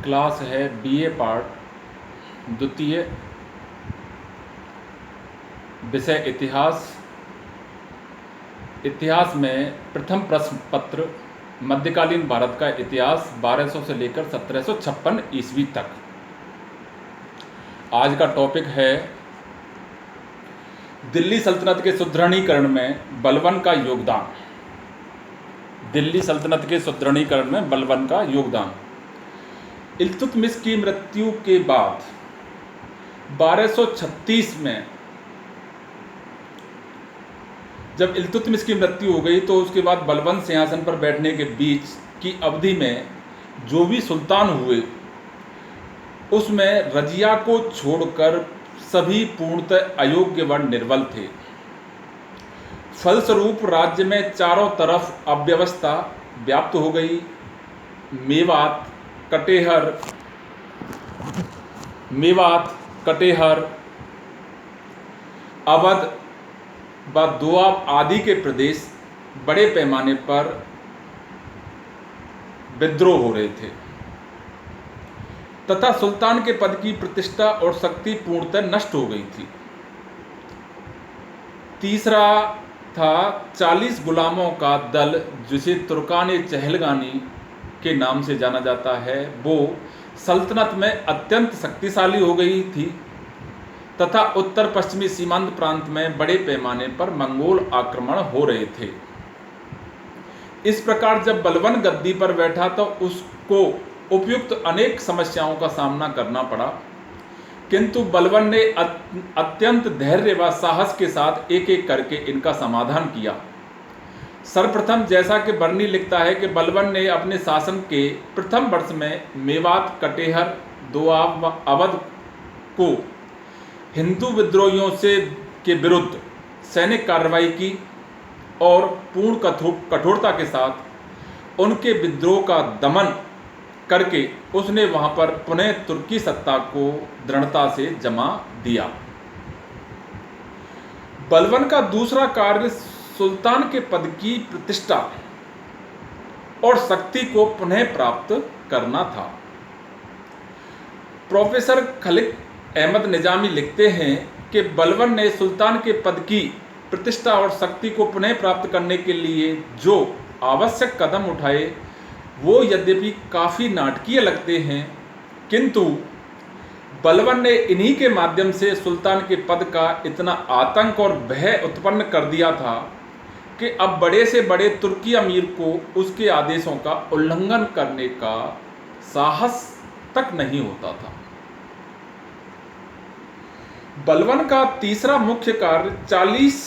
Class है BA part द्वितीय, विषय इतिहास। इतिहास में प्रथम प्रश्न पत्र मध्यकालीन भारत का इतिहास 1200 से लेकर 1756 ईस्वी तक। आज का टॉपिक है दिल्ली सल्तनत के सुदृढ़ीकरण में बलबन का योगदान। दिल्ली सल्तनत के सुदृढ़ीकरण में बलबन का योगदान। इल्तुतमिश की मृत्यु के बाद 1236 में जब इल्तुतमिश की मृत्यु हो गई तो उसके बाद बलबन सिंहासन पर बैठने के बीच की अवधि में जो भी सुल्तान हुए उसमें रजिया को छोड़कर सभी पूर्णतः अयोग्य व निर्बल थे। फलस्वरूप राज्य में चारों तरफ अव्यवस्था व्याप्त हो गई। मेवात, कटेहर, अवध व दोआब आदि के प्रदेश बड़े पैमाने पर विद्रोह हो रहे थे तथा सुल्तान के पद की प्रतिष्ठा और शक्ति पूर्णतः नष्ट हो गई थी। तीसरा था 40 गुलामों का दल जिसे तुर्कान चहलगानी के नाम से जाना जाता है। वो सल्तनत में अत्यंत शक्तिशाली हो गई थी तथा उत्तर पश्चिमी सीमांत प्रांत में बड़े पैमाने पर मंगोल आक्रमण हो रहे थे। इस प्रकार जब बलबन गद्दी पर बैठा तो उसको उपयुक्त अनेक समस्याओं का सामना करना पड़ा, किंतु बलबन ने अत्यंत धैर्य व साहस के साथ एक एक करके इनका समाधान किया। सर्वप्रथम जैसा कि बर्नी लिखता है कि बलबन ने अपने शासन के प्रथम वर्ष में मेवात, कटेहर, दोआब व अवध को हिंदू विद्रोहियों के विरुद्ध सैनिक कार्रवाई की और पूर्ण कठोरता के साथ उनके विद्रोह का दमन करके उसने वहां पर पुनः तुर्की सत्ता को दृढ़ता से जमा दिया। बलबन का दूसरा कार्य सुल्तान के पद की प्रतिष्ठा और शक्ति को पुनः प्राप्त करना था। प्रोफेसर खलील अहमद निजामी लिखते हैं कि बलबन ने सुल्तान के पद की प्रतिष्ठा और शक्ति को पुनः प्राप्त करने के लिए जो आवश्यक कदम उठाए वो यद्यपि काफ़ी नाटकीय लगते हैं, किंतु बलबन ने इन्हीं के माध्यम से सुल्तान के पद का इतना आतंक और भय उत्पन्न कर दिया था कि अब बड़े से बड़े तुर्की अमीर को उसके आदेशों का उल्लंघन करने का साहस तक नहीं होता था। बलबन का तीसरा मुख्य कार्य 40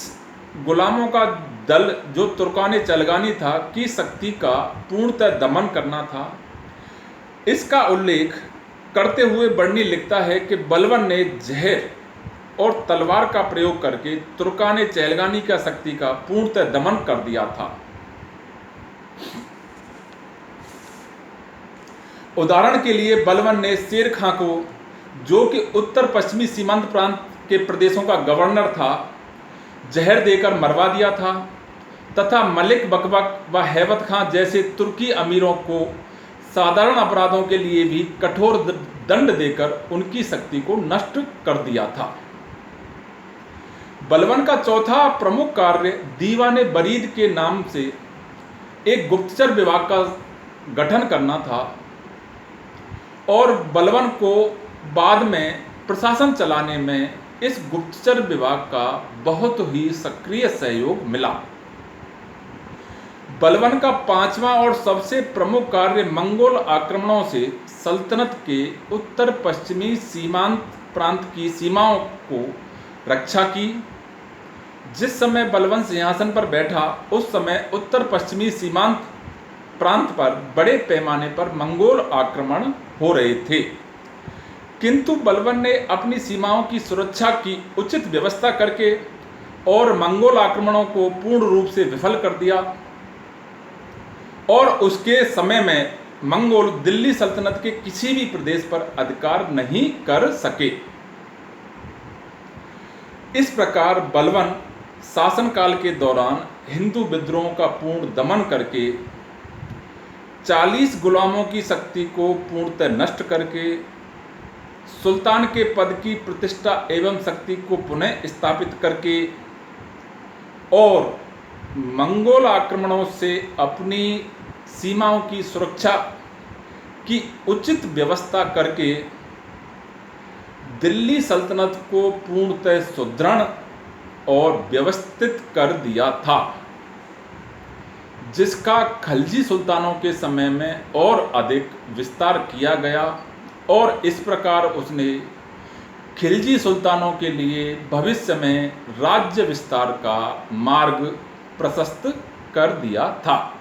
गुलामों का दल जो तुर्कान चहलगानी था की शक्ति का पूर्णतः दमन करना था। इसका उल्लेख करते हुए बर्नी लिखता है कि बलबन ने जहर और तलवार का प्रयोग करके तुर्कान चहलगानी का शक्ति का पूर्णतः दमन कर दिया था। उदाहरण के लिए बलबन ने शेर खां को, जो कि उत्तर पश्चिमी सीमांत प्रांत के प्रदेशों का गवर्नर था, जहर देकर मरवा दिया था तथा मलिक बकबक व हैबत खां जैसे तुर्की अमीरों को साधारण अपराधों के लिए भी कठोर दंड देकर उनकी शक्ति को नष्ट कर दिया था। बलबन का चौथा प्रमुख कार्य दीवाने बरीद के नाम से एक गुप्तचर विभाग का गठन करना था और बलबन को बाद में प्रशासन चलाने में इस गुप्तचर विभाग का बहुत ही सक्रिय सहयोग मिला। बलबन का पांचवा और सबसे प्रमुख कार्य मंगोल आक्रमणों से सल्तनत के उत्तर पश्चिमी सीमांत प्रांत की सीमाओं को रक्षा की। जिस समय बलबन सिंहासन पर बैठा उस समय उत्तर पश्चिमी सीमांत प्रांत पर बड़े पैमाने पर मंगोल आक्रमण हो रहे थे, किंतु बलबन ने अपनी सीमाओं की सुरक्षा की उचित व्यवस्था करके और मंगोल आक्रमणों को पूर्ण रूप से विफल कर दिया और उसके समय में मंगोल दिल्ली सल्तनत के किसी भी प्रदेश पर अधिकार नहीं कर सके। इस प्रकार बलबन शासनकाल के दौरान हिंदू विद्रोहों का पूर्ण दमन करके 40 गुलामों की शक्ति को पूर्णतः नष्ट करके सुल्तान के पद की प्रतिष्ठा एवं शक्ति को पुनः स्थापित करके और मंगोल आक्रमणों से अपनी सीमाओं की सुरक्षा की उचित व्यवस्था करके दिल्ली सल्तनत को पूर्णतः सुदृढ़ और व्यवस्थित कर दिया था, जिसका खलजी सुल्तानों के समय में और अधिक विस्तार किया गया और इस प्रकार उसने खिलजी सुल्तानों के लिए भविष्य में राज्य विस्तार का मार्ग प्रशस्त कर दिया था।